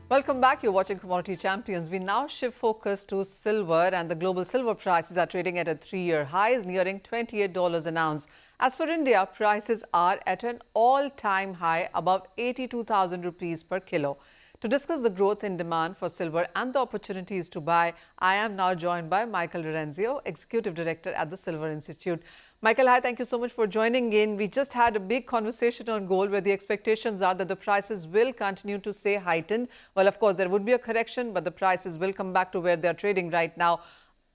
Welcome back. You're watching Commodity Champions. We now shift focus to silver, and the global silver prices are trading at a three-year highs, nearing $28 an ounce. As for India, prices are at an all-time high, above 82,000 rupees per kilo. To discuss the growth in demand for silver and the opportunities to buy, I am now joined by Michael Dirienzo, Executive Director at the Silver Institute. Michael, hi, thank you so much for joining in. We just had a big conversation on gold where the expectations are that the prices will continue to stay heightened. Well, of course, there would be a correction, but the prices will come back to where they're trading right now.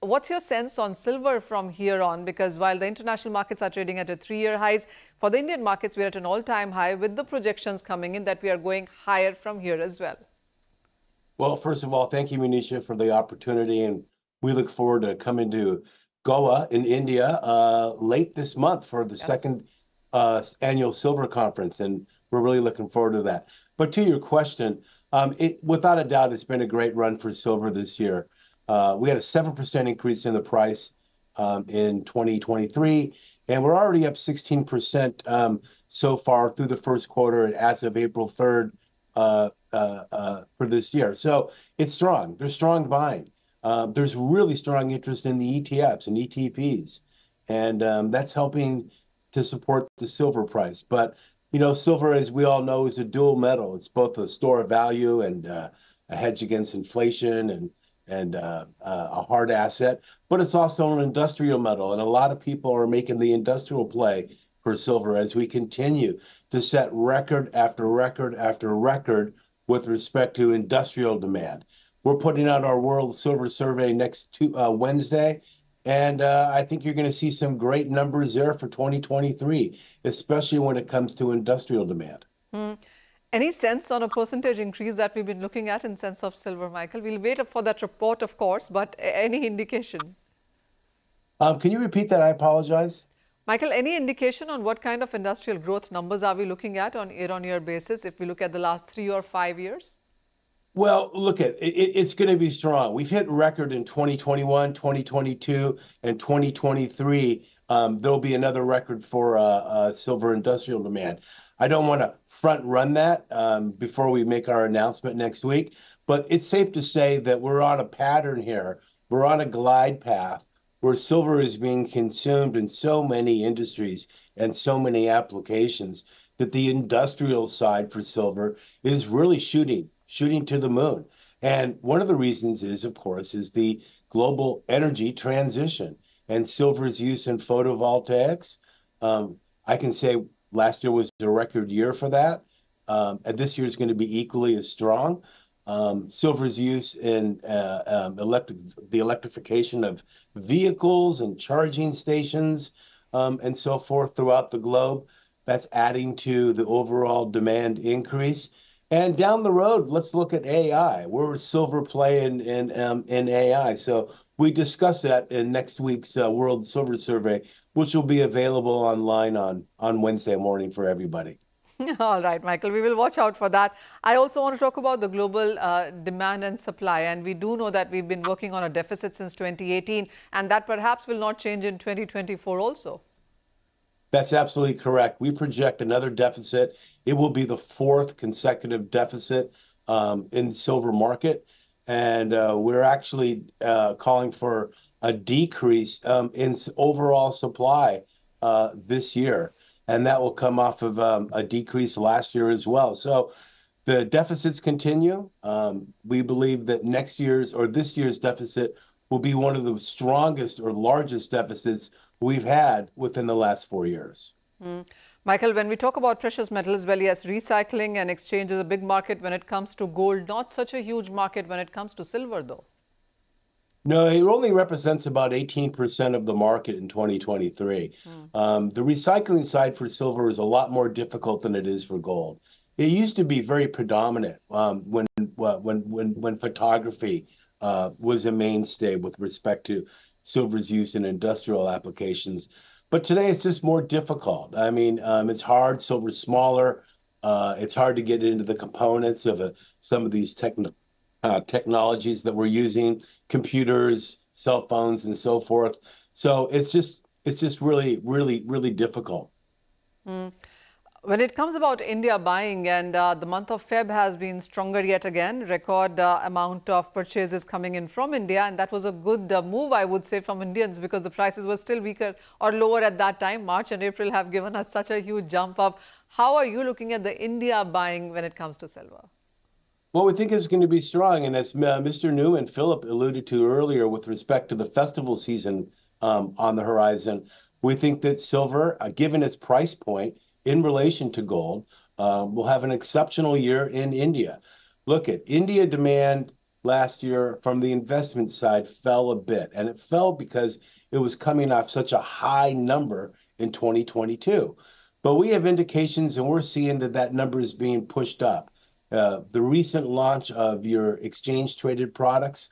What's your sense on silver from here on? Because while the international markets are trading at a three-year highs, for the Indian markets, we're at an all-time high with the projections coming in that we are going higher from here as well. Well, first of all, thank you, Manisha, for the opportunity. And we look forward to coming to Goa in India late this month for the second annual silver conference. And we're really looking forward to that. But to your question, without a doubt, it's been a great run for silver this year. We had a 7% increase in the price in 2023, and we're already up 16% so far through the first quarter and as of April 3rd for this year. So it's strong. There's strong buying. There's really strong interest in the ETFs and ETPs, and that's helping to support the silver price. But, you know, silver, as we all know, is a dual metal. It's both a store of value and a hedge against inflation and a hard asset, but it's also an industrial metal. And a lot of people are making the industrial play for silver as we continue to set record after record after record with respect to industrial demand. We're putting out our World Silver Survey next Wednesday, and I think you're going to see some great numbers there for 2023, especially when it comes to industrial demand. Any sense on a percentage increase that we've been looking at in sense of silver, Michael? We'll wait for that report, of course, but any indication? Can you repeat that? I apologize. Michael, any indication on what kind of industrial growth numbers are we looking at on year-on-year basis if we look at the last 3 or 5 years? Well, look at it's going to be strong. We've hit record in 2021, 2022, and 2023. There'll be another record for silver industrial demand. I don't want to front run that before we make our announcement next week, but it's safe to say that we're on a pattern here. We're on a glide path where silver is being consumed in so many industries and so many applications that the industrial side for silver is really shooting to the moon. And one of the reasons is, of course, is the global energy transition and silver's use in photovoltaics. I can say last year was a record year for that. And this year is going to be equally as strong. Silver's use in the electrification of vehicles and charging stations and so forth throughout the globe. That's adding to the overall demand increase. And down the road, let's look at AI. We're a silver play in AI. So we discuss that in next week's World Silver Survey, which will be available online on Wednesday morning for everybody. All right, Michael, we will watch out for that. I also want to talk about the global demand and supply. And we do know that we've been working on a deficit since 2018, and that perhaps will not change in 2024 also. That's absolutely correct. We project another deficit. It will be the fourth consecutive deficit in the silver market. And we're actually calling for a decrease in overall supply this year. And that will come off of a decrease last year as well. So the deficits continue. We believe that this year's deficit will be one of the strongest or largest deficits we've had within the last 4 years. Michael, when we talk about precious metals, well, yes, recycling and exchange is a big market when it comes to gold, not such a huge market when it comes to silver, though. No, it only represents about 18% of the market in 2023. The recycling side for silver is a lot more difficult than it is for gold. It used to be very predominant when photography was a mainstay with respect to silver's use in industrial applications. But today it's just more difficult. I mean, it's hard. Silver's smaller. It's hard to get into the components of some of these technologies that we're using, computers, cell phones, and so forth. So it's just really, really, really difficult. When it comes about India buying, and the month of Feb has been stronger yet again, record amount of purchases coming in from India, and that was a good move, I would say, from Indians because the prices were still weaker or lower at that time. March and April have given us such a huge jump up. How are you looking at the India buying when it comes to silver? Well, we think it's going to be strong, and as Mr. Newman, Philip alluded to earlier with respect to the festival season on the horizon, we think that silver, given its price point in relation to gold, will have an exceptional year in India. Look at India demand last year from the investment side fell a bit, and it fell because it was coming off such a high number in 2022. But we have indications, and we're seeing that that number is being pushed up. The recent launch of your exchange traded products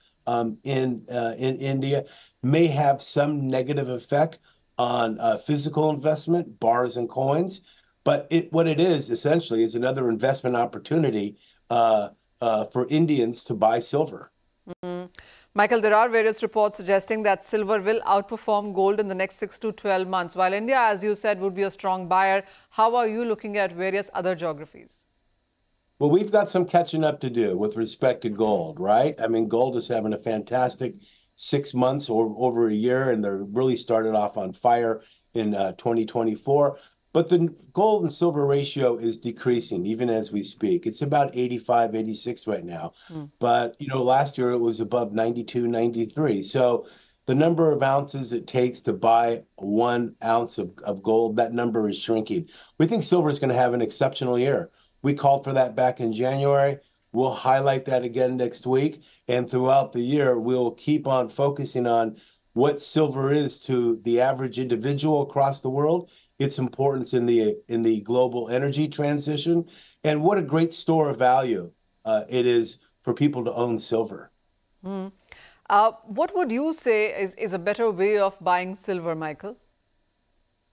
in India may have some negative effect on physical investment, bars and coins. But what it is essentially is another investment opportunity for Indians to buy silver. Michael, there are various reports suggesting that silver will outperform gold in the next 6 to 12 months. While India, as you said, would be a strong buyer, how are you looking at various other geographies? Well, we've got some catching up to do with respect to gold, right? I mean, gold is having a fantastic 6 months or over a year, and they're really started off on fire in 2024. But the gold and silver ratio is decreasing even as we speak. It's about 85, 86 right now. But, last year it was above 92, 93. So the number of ounces it takes to buy 1 ounce of gold, that number is shrinking. We think silver is going to have an exceptional year. We called for that back in January. We'll highlight that again next week. And throughout the year, we'll keep on focusing on what silver is to the average individual across the world, its importance in the global energy transition, and what a great store of value it is for people to own silver. What would you say is a better way of buying silver, Michael?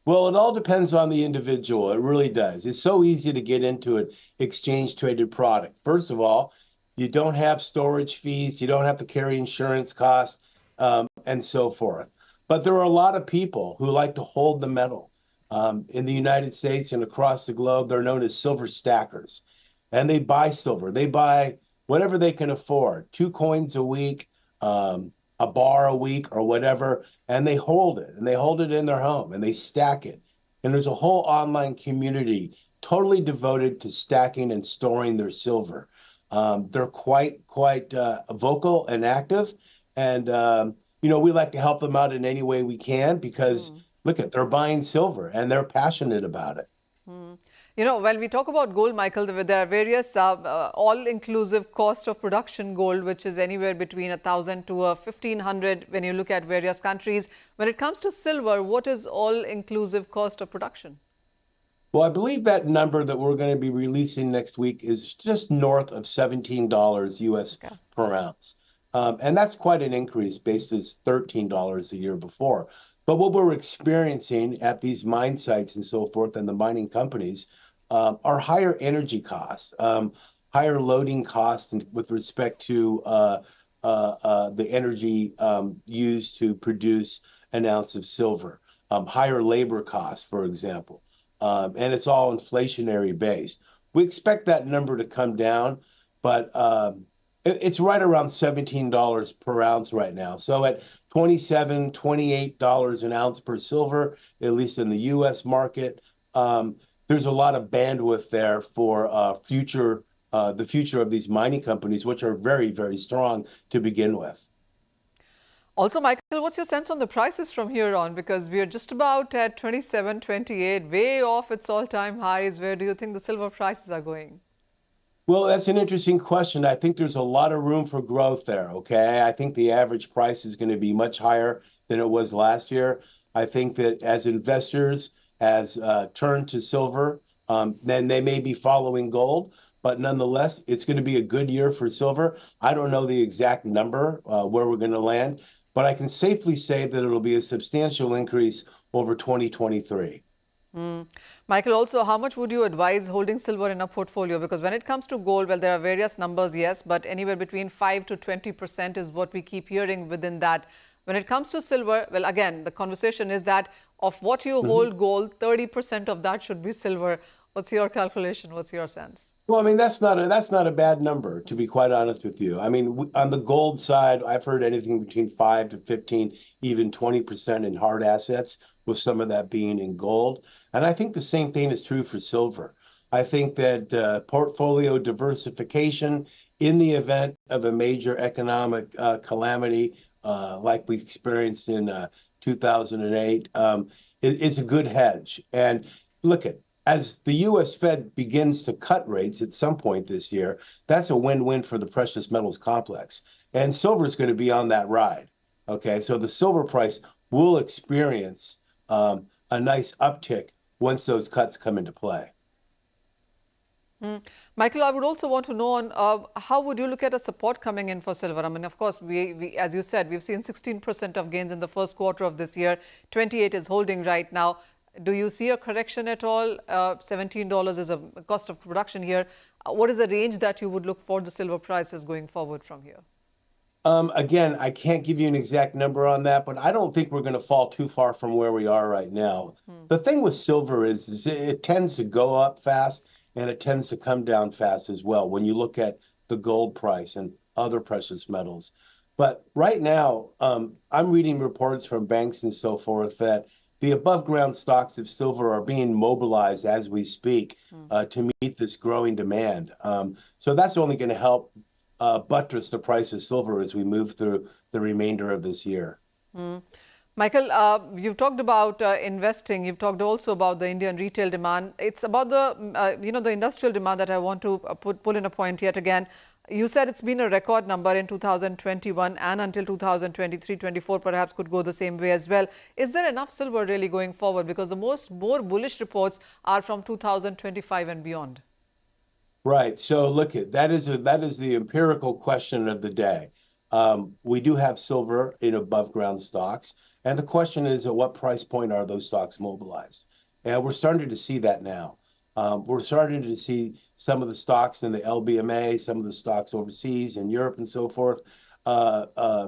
Well, it all depends on the individual. It really does. It's so easy to get into an exchange traded product. First of all, you don't have storage fees, you don't have to carry insurance costs, and so forth. But there are a lot of people who like to hold the metal. In the United States and across the globe, they're known as silver stackers. And they buy silver. They buy whatever they can afford, 2 coins a week, a bar a week or whatever, and they hold it, and they hold it in their home, and they stack it. And there's a whole online community totally devoted to stacking and storing their silver. They're quite vocal and active, and we like to help them out in any way we can because look they're buying silver and they're passionate about it. When we talk about gold, Michael, there are various all-inclusive cost of production gold, which is anywhere between 1,000 to 1,500 when you look at various countries. When it comes to silver, what is all-inclusive cost of production? Well, I believe that number that we're going to be releasing next week is just north of $17 US per ounce. And that's quite an increase based as $13 a year before. But what we're experiencing at these mine sites and so forth and the mining companies are higher energy costs, higher loading costs with respect to the energy used to produce an ounce of silver, higher labor costs, for example. And it's all inflationary based. We expect that number to come down, but it's right around $17 per ounce right now. So at $27, $28 an ounce per silver, at least in the U.S. market, there's a lot of bandwidth there for the future of these mining companies, which are very, very strong to begin with. Also, Michael, what's your sense on the prices from here on? Because we are just about at 27, 28, way off its all-time highs. Where do you think the silver prices are going? Well, that's an interesting question. I think there's a lot of room for growth there, okay? I think the average price is going to be much higher than it was last year. I think that as investors has turned to silver, then they may be following gold, but nonetheless, it's going to be a good year for silver. I don't know the exact number where we're going to land, but I can safely say that it'll be a substantial increase over 2023. Michael, also, how much would you advise holding silver in a portfolio? Because when it comes to gold, well, there are various numbers, yes, but anywhere between 5 to 20% is what we keep hearing within that. When it comes to silver, well, again, the conversation is that of what you hold gold, 30% of that should be silver. What's your calculation? What's your sense? Well, I mean, that's not a bad number, to be quite honest with you. I mean, on the gold side, I've heard anything between 5 to 15, even 20% in hard assets, with some of that being in gold. And I think the same thing is true for silver. I think that portfolio diversification in the event of a major economic calamity, like we experienced in 2008, is a good hedge. And look at as the U.S. Fed begins to cut rates at some point this year, that's a win-win for the precious metals complex. And silver is going to be on that ride. Okay, so the silver price will experience a nice uptick once those cuts come into play. Michael, I would also want to know on how would you look at a support coming in for silver? I mean, of course, as you said, we've seen 16% of gains in the first quarter of this year. 28 is holding right now. Do you see a correction at all? $17 is a cost of production here. What is the range that you would look for the silver prices going forward from here? Again, I can't give you an exact number on that, but I don't think we're going to fall too far from where we are right now. The thing with silver is it tends to go up fast and it tends to come down fast as well when you look at the gold price and other precious metals. But right now, I'm reading reports from banks and so forth that the above ground stocks of silver are being mobilized as we speak to meet this growing demand. So that's only going to help buttress the price of silver as we move through the remainder of this year. Michael, you've talked about investing. You've talked also about the Indian retail demand. It's about the, the industrial demand that I want to pull in a point yet again. You said it's been a record number in 2021 and until 2023-24 perhaps could go the same way as well. Is there enough silver really going forward? Because the more bullish reports are from 2025 and beyond. Right. So look, that is the empirical question of the day. We do have silver in above ground stocks. And the question is, at what price point are those stocks mobilized? And we're starting to see that now. We're starting to see some of the stocks in the LBMA, some of the stocks overseas in Europe and so forth,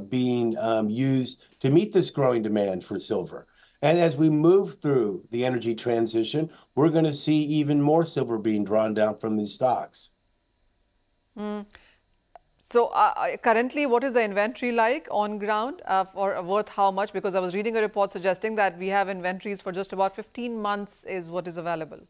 being used to meet this growing demand for silver. And as we move through the energy transition, we're going to see even more silver being drawn down from these stocks. So currently, what is the inventory like on ground for worth how much? Because I was reading a report suggesting that we have inventories for just about 15 months is what is available.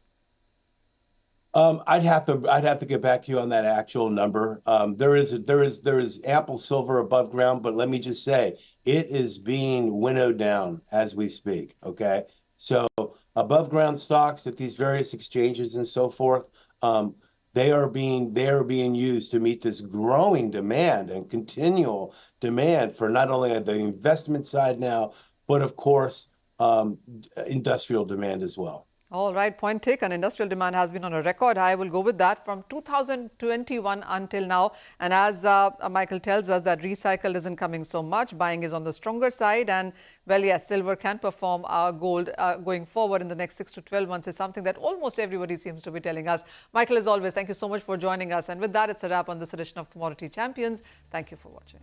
I'd have to get back to you on that actual number. There is ample silver above ground, but let me just say it is being winnowed down as we speak. Okay, so above ground stocks at these various exchanges and so forth, they are being used to meet this growing demand and continual demand for not only the investment side now, but of course industrial demand as well. All right, point taken. Industrial demand has been on a record high. We'll go with that from 2021 until now. And as Michael tells us that recycle isn't coming so much, buying is on the stronger side. And well, yes, silver can perform gold going forward in the next 6 to 12 months is something that almost everybody seems to be telling us. Michael, as always, thank you so much for joining us. And with that, it's a wrap on this edition of Commodity Champions. Thank you for watching.